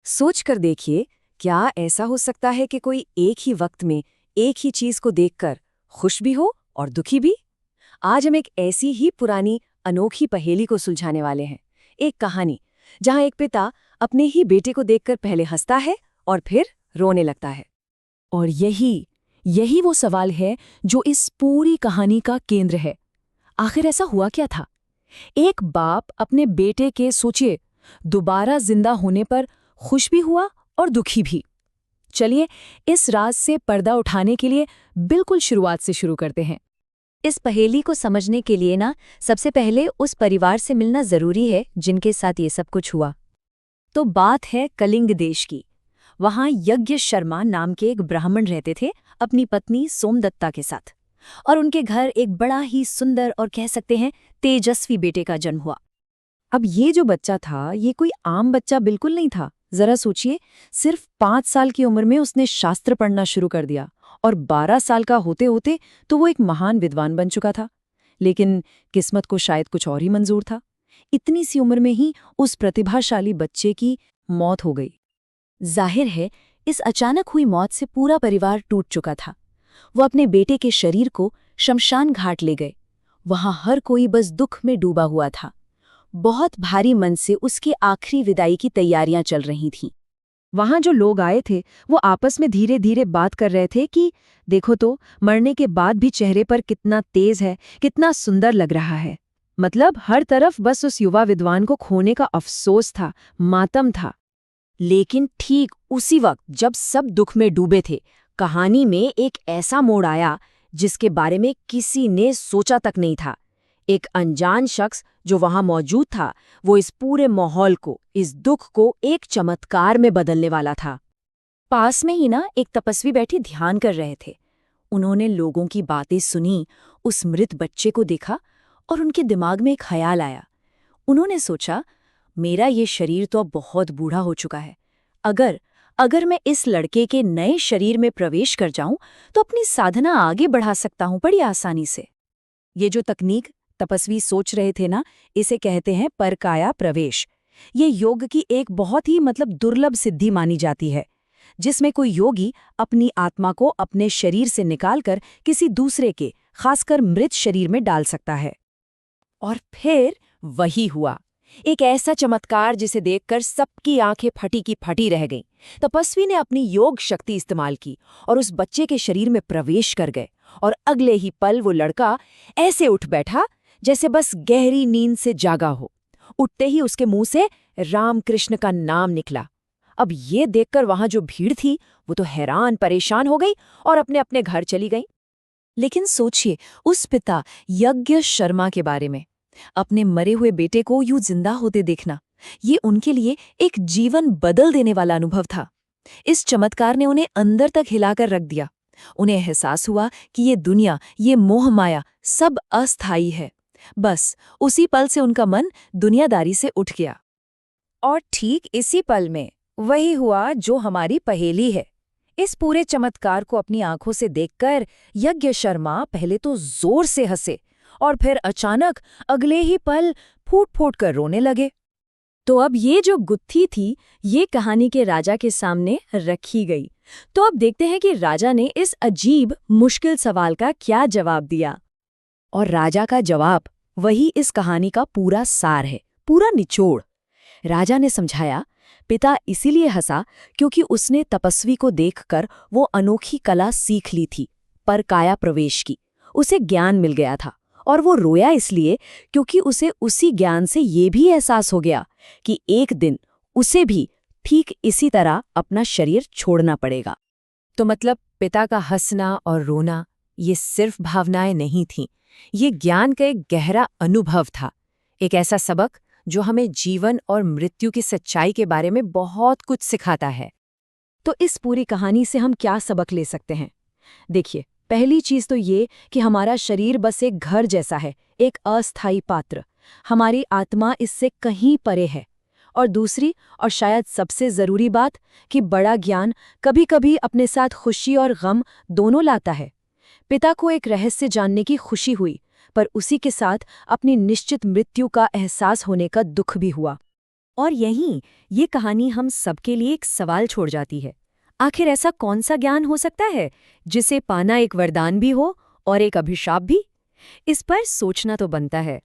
सोच कर देखिए, क्या ऐसा हो सकता है कि कोई एक ही वक्त में एक ही चीज को देखकर खुश भी हो और दुखी भी? आज हम एक ऐसी ही पुरानी अनोखी पहेली को सुलझाने वाले हैं। एक कहानी जहां एक पिता अपने ही बेटे को देखकर पहले हंसता है और फिर रोने लगता है। और यही यही वो सवाल है जो इस पूरी कहानी का केंद्र है। आखिर ऐसा हुआ क्या था? एक बाप अपने बेटे के सोचिए दोबारा जिंदा होने पर खुश भी हुआ और दुखी भी। चलिए इस राज से पर्दा उठाने के लिए बिल्कुल शुरुआत से शुरू करते हैं। इस पहेली को समझने के लिए ना सबसे पहले उस परिवार से मिलना जरूरी है जिनके साथ ये सब कुछ हुआ। तो बात है कलिंग देश की। वहां यज्ञ शर्मा नाम के एक ब्राह्मण रहते थे अपनी पत्नी सोमदत्ता के साथ। और उनके घर एक बड़ा ही सुंदर और कह सकते हैं तेजस्वी बेटे का जन्म हुआ। अब ये जो बच्चा था ये कोई आम बच्चा बिल्कुल नहीं था। जरा सोचिए, सिर्फ 5 साल की उम्र में उसने शास्त्र पढ़ना शुरू कर दिया और 12 साल का होते होते तो वो एक महान विद्वान बन चुका था। लेकिन किस्मत को शायद कुछ और ही मंजूर था। इतनी सी उम्र में ही उस प्रतिभाशाली बच्चे की मौत हो गई। जाहिर है इस अचानक हुई मौत से पूरा परिवार टूट चुका था। वो अपने बेटे के शरीर को शमशान घाट ले गए। वहां हर कोई बस दुख में डूबा हुआ था। बहुत भारी मन से उसकी आखिरी विदाई की तैयारियां चल रही थीं। वहां जो लोग आए थे वो आपस में धीरे धीरे बात कर रहे थे कि देखो तो, मरने के बाद भी चेहरे पर कितना तेज है, कितना सुंदर लग रहा है। मतलब हर तरफ बस उस युवा विद्वान को खोने का अफसोस था, मातम था। लेकिन ठीक उसी वक्त जब सब दुख में डूबे थे, कहानी में एक ऐसा मोड़ आया जिसके बारे में किसी ने सोचा तक नहीं था। एक अनजान शख्स जो वहां मौजूद था, वो इस पूरे माहौल को, इस दुख को एक चमत्कार में बदलने वाला था। पास में ही ना एक तपस्वी बैठी ध्यान कर रहे थे। उन्होंने लोगों की बातें सुनी, उस मृत बच्चे को देखा और उनके दिमाग में एक ख्याल आया। उन्होंने सोचा, मेरा ये शरीर तो अब बहुत बूढ़ा हो चुका है। अगर अगर मैं इस लड़के के नए शरीर में प्रवेश कर जाऊं तो अपनी साधना आगे बढ़ा सकता हूं बड़ी आसानी से। ये जो तकनीक तपस्वी सोच रहे थे ना, इसे कहते हैं परकाया प्रवेश। ये योग की एक बहुत ही दुर्लभ सिद्धि मानी जाती है, जिसमें कोई योगी अपनी आत्मा को अपने शरीर से निकालकर किसी दूसरे के, खासकर मृत शरीर में डाल सकता है। और फिर वही हुआ, एक ऐसा चमत्कार जिसे देखकर सबकी आंखें फटी की फटी रह गईं। तपस्वी ने अपनी योग शक्ति इस्तेमाल की और उस बच्चे के शरीर में प्रवेश कर गए, और अगले ही पल वो लड़का ऐसे उठ बैठा जैसे बस गहरी नींद से जागा हो। उठते ही उसके मुंह से रामकृष्ण का नाम निकला। अब ये देखकर वहां जो भीड़ थी वो तो हैरान परेशान हो गई और अपने अपने घर चली गई। लेकिन सोचिए उस पिता यज्ञ शर्मा के बारे में। अपने मरे हुए बेटे को यूं जिंदा होते देखना, ये उनके लिए एक जीवन बदल देने वाला अनुभव था। इस चमत्कार ने उन्हें अंदर तक हिलाकर रख दिया। उन्हें एहसास हुआ कि ये दुनिया, ये मोह माया सब अस्थायी है। बस उसी पल से उनका मन दुनियादारी से उठ गया। और ठीक इसी पल में वही हुआ जो हमारी पहेली है। इस पूरे चमत्कार को अपनी आंखों से देखकर यज्ञ शर्मा पहले तो जोर से हंसे और फिर अचानक अगले ही पल फूट फूट कर रोने लगे। तो अब ये जो गुत्थी थी, ये कहानी के राजा के सामने रखी गई। तो अब देखते हैं कि राजा ने इस अजीब मुश्किल सवाल का क्या जवाब दिया। और राजा का जवाब वही इस कहानी का पूरा सार है, पूरा निचोड़। राजा ने समझाया, पिता इसीलिए हंसा क्योंकि उसने तपस्वी को देखकर वो अनोखी कला सीख ली थी, परकाया प्रवेश की। उसे ज्ञान मिल गया था। और वो रोया इसलिए क्योंकि उसे उसी ज्ञान से ये भी एहसास हो गया कि एक दिन उसे भी ठीक इसी तरह अपना शरीर छोड़ना पड़ेगा। तो मतलब पिता का हंसना और रोना ये सिर्फ भावनाएं नहीं थीं, ये ज्ञान का एक गहरा अनुभव था, एक ऐसा सबक जो हमें जीवन और मृत्यु की सच्चाई के बारे में बहुत कुछ सिखाता है। तो इस पूरी कहानी से हम क्या सबक ले सकते हैं? देखिए, पहली चीज तो ये कि हमारा शरीर बस एक घर जैसा है, एक अस्थायी पात्र। हमारी आत्मा इससे कहीं परे है। और दूसरी और शायद सबसे जरूरी बात कि बड़ा ज्ञान कभी-कभी अपने साथ खुशी और गम दोनों लाता है। पिता को एक रहस्य जानने की खुशी हुई, पर उसी के साथ अपनी निश्चित मृत्यु का एहसास होने का दुख भी हुआ। और यहीं ये कहानी हम सबके लिए एक सवाल छोड़ जाती है। आखिर ऐसा कौन सा ज्ञान हो सकता है जिसे पाना एक वरदान भी हो और एक अभिशाप भी? इस पर सोचना तो बनता है।